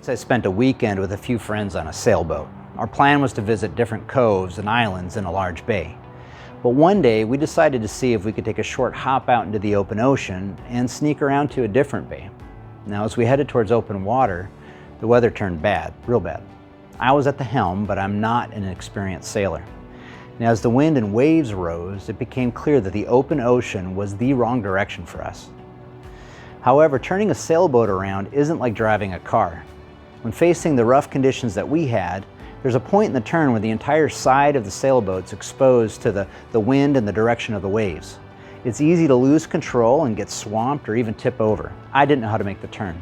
I spent a weekend with a few friends on a sailboat. Our plan was to visit different coves and islands in a large bay. But one day we decided to see if we could take a short hop out into the open ocean and sneak around to a different bay. Now, as we headed towards open water, the weather turned bad, real bad. I was at the helm, but I'm not an experienced sailor. And as the wind and waves rose, it became clear that the open ocean was the wrong direction for us. However, turning a sailboat around isn't like driving a car. When facing the rough conditions that we had, there's a point in the turn where the entire side of the sailboat's exposed to the wind and the direction of the waves. It's easy to lose control and get swamped or even tip over. I didn't know how to make the turn.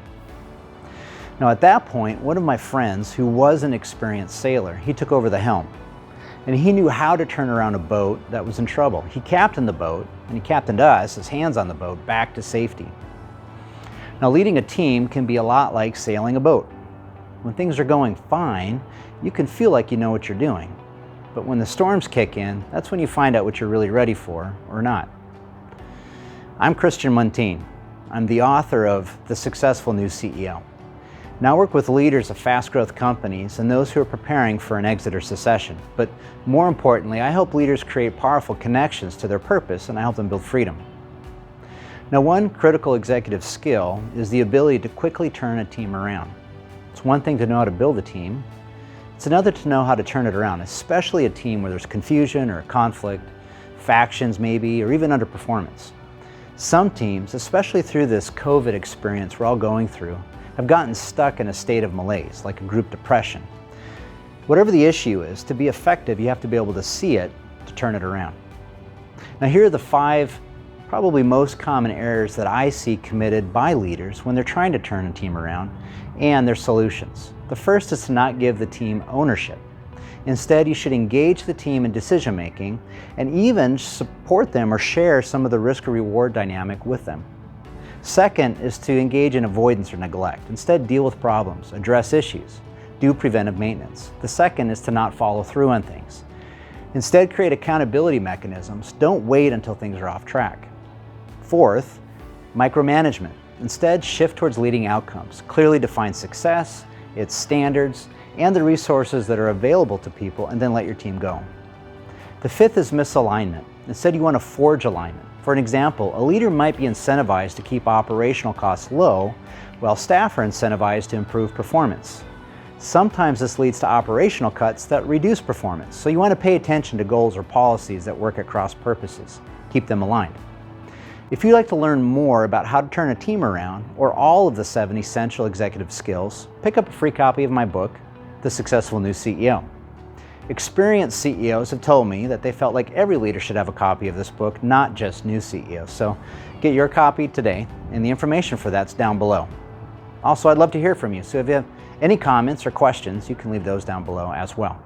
Now at that point, one of my friends, who was an experienced sailor, he took over the helm. And he knew how to turn around a boat that was in trouble. He captained the boat, and he captained us, his hands on the boat, back to safety. Now leading a team can be a lot like sailing a boat. When things are going fine, you can feel like you know what you're doing. But when the storms kick in, that's when you find out what you're really ready for or not. I'm Christian Muntean. I'm the author of The Successful New CEO. Now I work with leaders of fast growth companies and those who are preparing for an exit or secession. But more importantly, I help leaders create powerful connections to their purpose, and I help them build freedom. Now, one critical executive skill is the ability to quickly turn a team around. It's one thing to know how to build a team. It's another to know how to turn it around, especially a team where there's confusion or conflict, factions maybe, or even underperformance. Some teams, especially through this COVID experience we're all going through, have gotten stuck in a state of malaise, like a group depression. Whatever the issue is, to be effective, you have to be able to see it to turn it around. Now, here are the 5 probably most common errors that I see committed by leaders when they're trying to turn a team around, and their solutions. The first is to not give the team ownership. Instead, you should engage the team in decision making and even support them or share some of the risk or reward dynamic with them. Second is to engage in avoidance or neglect. Instead, deal with problems, address issues, do preventive maintenance. The second is to not follow through on things. Instead, create accountability mechanisms. Don't wait until things are off track. Fourth, micromanagement. Instead, shift towards leading outcomes. Clearly define success, its standards, and the resources that are available to people, and then let your team go. The fifth is misalignment. Instead, you want to forge alignment. For an example, a leader might be incentivized to keep operational costs low, while staff are incentivized to improve performance. Sometimes this leads to operational cuts that reduce performance, so you want to pay attention to goals or policies that work at cross purposes. Keep them aligned. If you'd like to learn more about how to turn a team around, or all of the 7 essential executive skills, pick up a free copy of my book, The Successful New CEO. Experienced CEOs have told me that they felt like every leader should have a copy of this book, not just new CEOs. So get your copy today, and the information for that's down below. Also, I'd love to hear from you, so if you have any comments or questions, you can leave those down below as well.